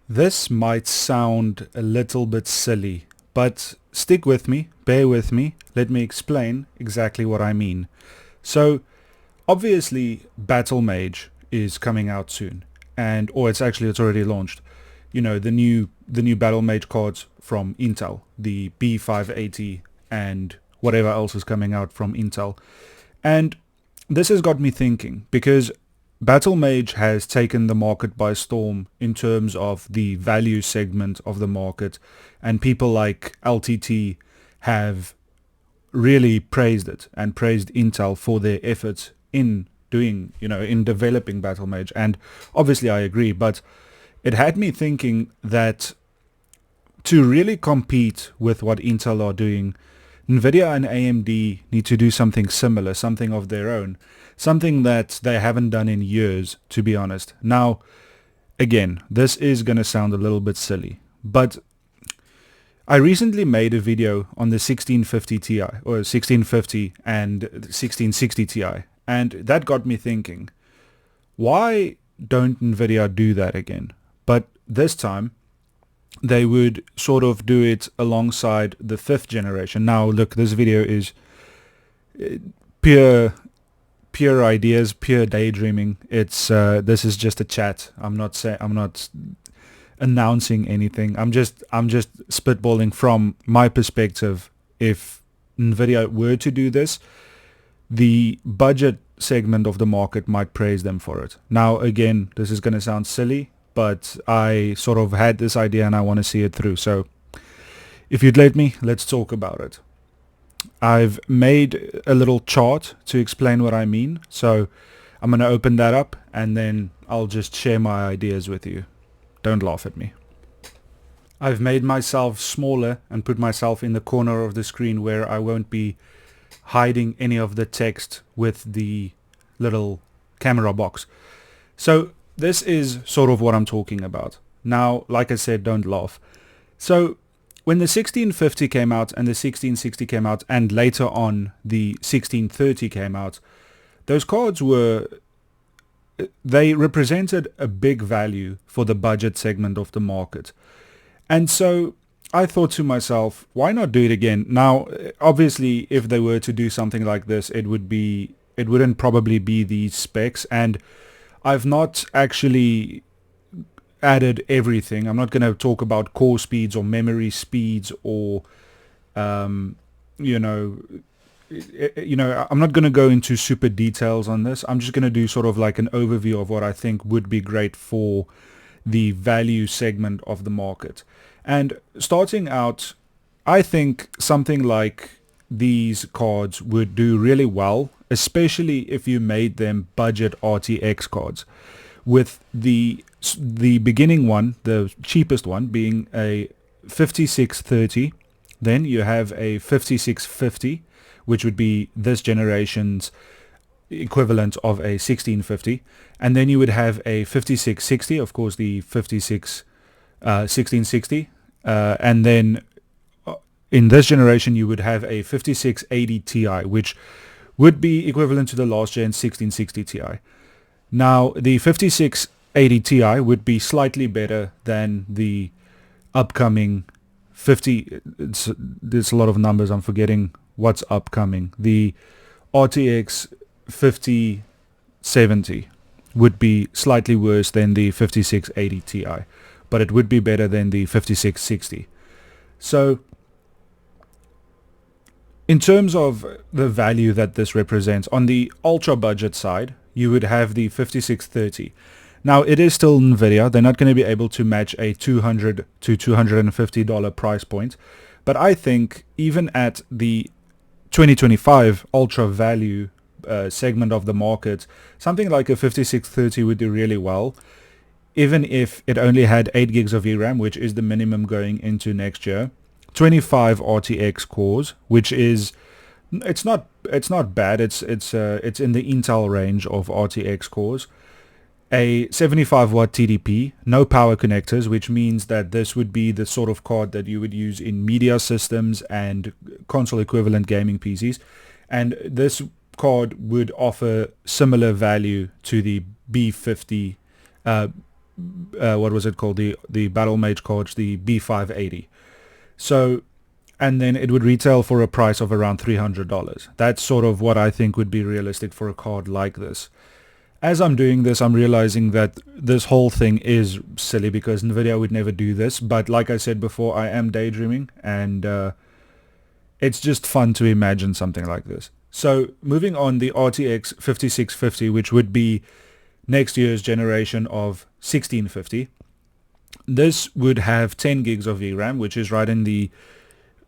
This might sound a little bit silly, but stick with me, bear with me, let me explain exactly what I mean. So, obviously, Battlemage is coming out soon, or it's already launched. You know, the new Battlemage cards from Intel, the B580 and whatever else is coming out from Intel. And this has got me thinking because Battlemage has taken the market by storm in terms of the value segment of the market, and people like LTT have really praised it and praised Intel for their efforts in in developing Battlemage. And obviously I agree, but it had me thinking that to really compete with what Intel are doing, Nvidia and AMD need to do something similar, something of their own, something that they haven't done in years, to be honest. Now, again, this is going to sound a little bit silly, but I recently made a video on the 1650 Ti, or 1650 and 1660 Ti, and that got me thinking, why don't Nvidia do that again? But this time, they would sort of do it alongside the fifth generation. Now, look, this video is pure pure ideas, pure daydreaming. It's this is just a chat. I'm not announcing anything. I'm just spitballing from my perspective. If Nvidia were to do this, the budget segment of the market might praise them for it. Now, again, this is going to sound silly, but I sort of had this idea and I want to see it through. So if you'd let me, let's talk about it. I've made a little chart to explain what I mean. So I'm going to open that up and then I'll just share my ideas with you. Don't laugh at me. I've made myself smaller and put myself in the corner of the screen where I won't be hiding any of the text with the little camera box. So this is sort of what I'm talking about. Now, like I said, don't laugh. So when the 1650 came out and the 1660 came out and later on the 1630 came out, those cards they represented a big value for the budget segment of the market. And so I thought to myself, why not do it again? Now, obviously, if they were to do something like this, it wouldn't probably be these specs. And I've not actually added everything. I'm not going to talk about core speeds or memory speeds or, you know, I'm not going to go into super details on this. I'm just going to do sort of like an overview of what I think would be great for the value segment of the market. And starting out, I think something like these cards would do really well, especially if you made them budget RTX cards, with the beginning one, the cheapest one, being a 5630. Then you have a 5650, which would be this generation's equivalent of a 1650, and then you would have a 5660, of course the 1660, and then in this generation you would have a 5680 Ti, which would be equivalent to the last gen 1660 Ti. Now the 5680 Ti would be slightly better than the upcoming 50. There's a lot of numbers, I'm forgetting what's upcoming. The RTX 5070 would be slightly worse than the 5680 Ti, but it would be better than the 5660. So in terms of the value that this represents, on the ultra budget side, you would have the 5630. Now, it is still Nvidia. They're not going to be able to match a $200 to $250 price point, but I think even at the 2025 ultra value segment of the market, something like a 5630 would do really well, even if it only had 8 gigs of VRAM, which is the minimum going into next year, 25 RTX cores, which is it's not bad. It's in the Intel range of RTX cores. A 75 watt TDP, no power connectors, which means that this would be the sort of card that you would use in media systems and console equivalent gaming PCs. And this card would offer similar value to the B50, what was it called, the Battlemage cards, the B580. So, and then it would retail for a price of around $300. That's sort of what I think would be realistic for a card like this. As I'm doing this, I'm realizing that this whole thing is silly because Nvidia would never do this. But like I said before, I am daydreaming, and it's just fun to imagine something like this. So moving on, the RTX 5650, which would be next year's generation of 1650. This would have 10 gigs of VRAM, which is right in the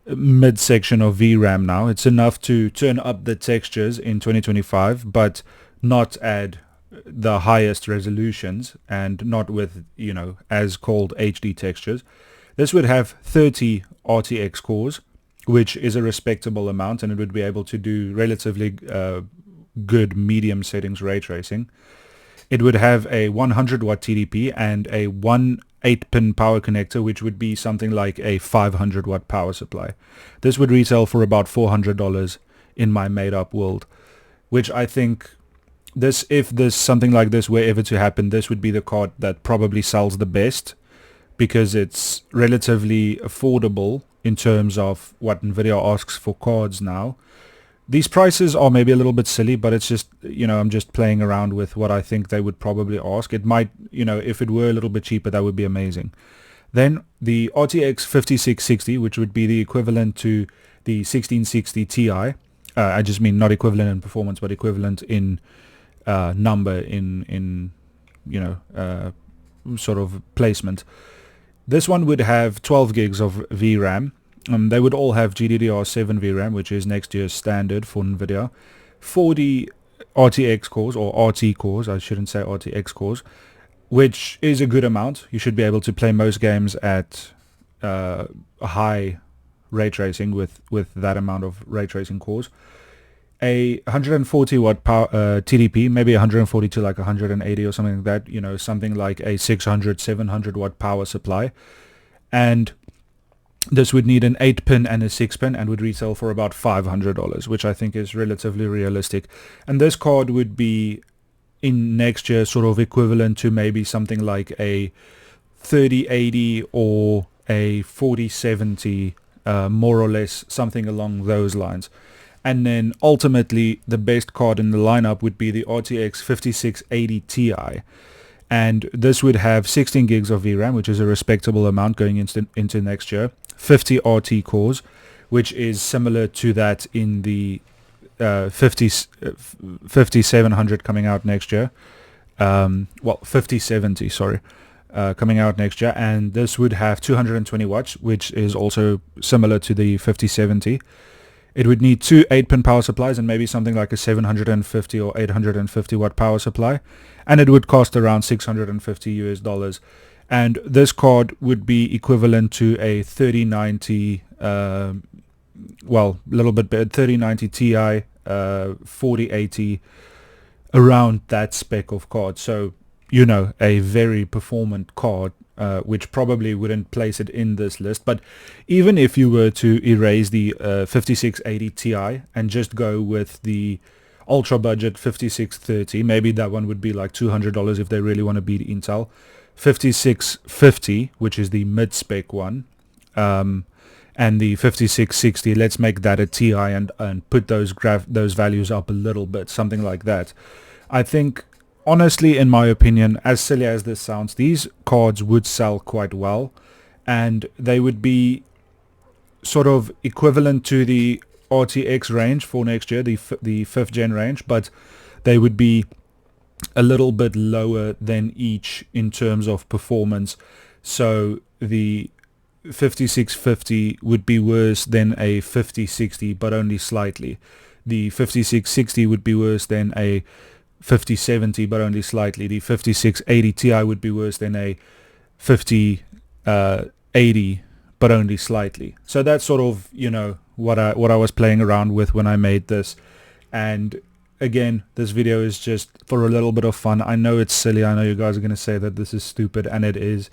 midsection of VRAM now. It's enough to turn up the textures in 2025, but not add the highest resolutions and not with, as called HD textures. This would have 30 RTX cores, which is a respectable amount, and it would be able to do relatively good medium settings ray tracing. It would have a 100 watt TDP and a 8-pin power connector, which would be something like a 500 watt power supply. This would retail for about $400 in my made up world, which I think if this something like this were ever to happen, this would be the card that probably sells the best because it's relatively affordable in terms of what Nvidia asks for cards now. These prices are maybe a little bit silly, but it's just, I'm just playing around with what I think they would probably ask. It might, if it were a little bit cheaper, that would be amazing. Then the RTX 5660, which would be the equivalent to the 1660 Ti. I just mean not equivalent in performance, but equivalent in number, in sort of placement. This one would have 12 gigs of VRAM. They would all have GDDR7 VRAM, which is next year's standard for Nvidia. 40 RTX cores, or RT cores, I shouldn't say RTX cores, which is a good amount. You should be able to play most games at high ray tracing with that amount of ray tracing cores. A 140 watt power TDP, maybe 140 to like 180 or something like that, something like a 600, 700 watt power supply. And this would need an 8-pin and a 6-pin and would retail for about $500, which I think is relatively realistic. And this card would be in next year sort of equivalent to maybe something like a 3080 or a 4070, more or less, something along those lines. And then ultimately the best card in the lineup would be the RTX 5680 Ti. And this would have 16 gigs of VRAM, which is a respectable amount going into next year. 50 RT cores, which is similar to that in the 5700 coming out next year. 5070, sorry, coming out next year. And this would have 220 watts, which is also similar to the 5070. It would need two 8-pin power supplies and maybe something like a 750 or 850 watt power supply. And it would cost around $650. And this card would be equivalent to a 3090, a little bit better, 3090 Ti, 4080, around that spec of card. So, a very performant card, which probably wouldn't place it in this list. But even if you were to erase the 5680 Ti and just go with the ultra budget 5630, maybe that one would be like $200 if they really want to beat Intel. 5650, which is the mid-spec one, and the 5660, let's make that a Ti and put those values up a little bit, something like that. I think, honestly, in my opinion, as silly as this sounds, these cards would sell quite well, and they would be sort of equivalent to the RTX range for next year, the 5th gen range, but they would be a little bit lower than each in terms of performance. So the 5650 would be worse than a 5060, but only slightly. The 5660 would be worse than a 5070, but only slightly. The 5680 Ti would be worse than a 5080, but only slightly. So that's sort of, what I was playing around with when I made this. And again, this video is just for a little bit of fun. I know it's silly. I know you guys are going to say that this is stupid, and it is.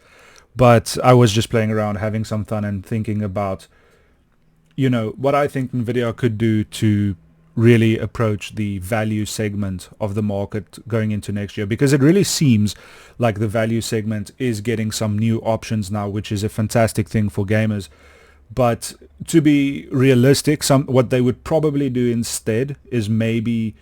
But I was just playing around, having some fun, and thinking about, what I think Nvidia could do to really approach the value segment of the market going into next year, because it really seems like the value segment is getting some new options now, which is a fantastic thing for gamers. But to be realistic, what they would probably do instead is maybe,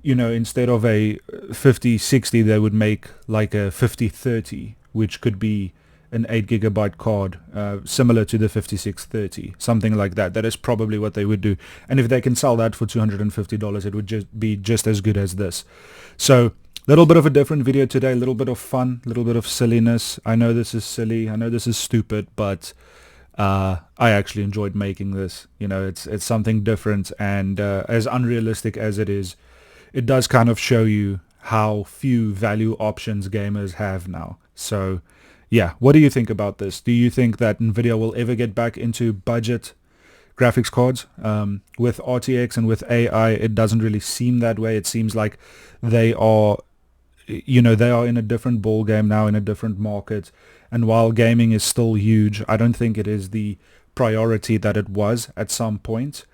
instead of a 5060, they would make like a 5030, which could be an 8 gigabyte card, similar to the 5630, something like that. That is probably what they would do. And if they can sell that for $250, it would just be just as good as this. So, little bit of a different video today, a little bit of fun, a little bit of silliness. I know this is silly, I know this is stupid, but I actually enjoyed making this. It's something different, and as unrealistic as it is, it does kind of show you how few value options gamers have now. So yeah, what do you think about this? Do you think that Nvidia will ever get back into budget graphics cards? With RTX and with AI, it doesn't really seem that way. It seems like they are in a different ball game now, in a different market. And while gaming is still huge, I don't think it is the priority that it was at some point.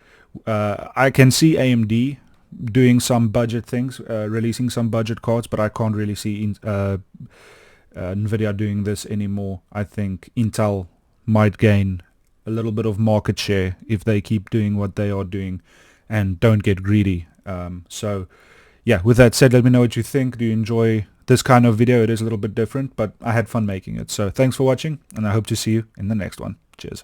I can see AMD doing some budget things, releasing some budget cards, but I can't really see Nvidia doing this anymore. I think Intel might gain a little bit of market share if they keep doing what they are doing and don't get greedy. So yeah, with that said, let me know what you think. Do you enjoy this kind of video? It is a little bit different, but I had fun making it. So thanks for watching, and I hope to see you in the next one. Cheers.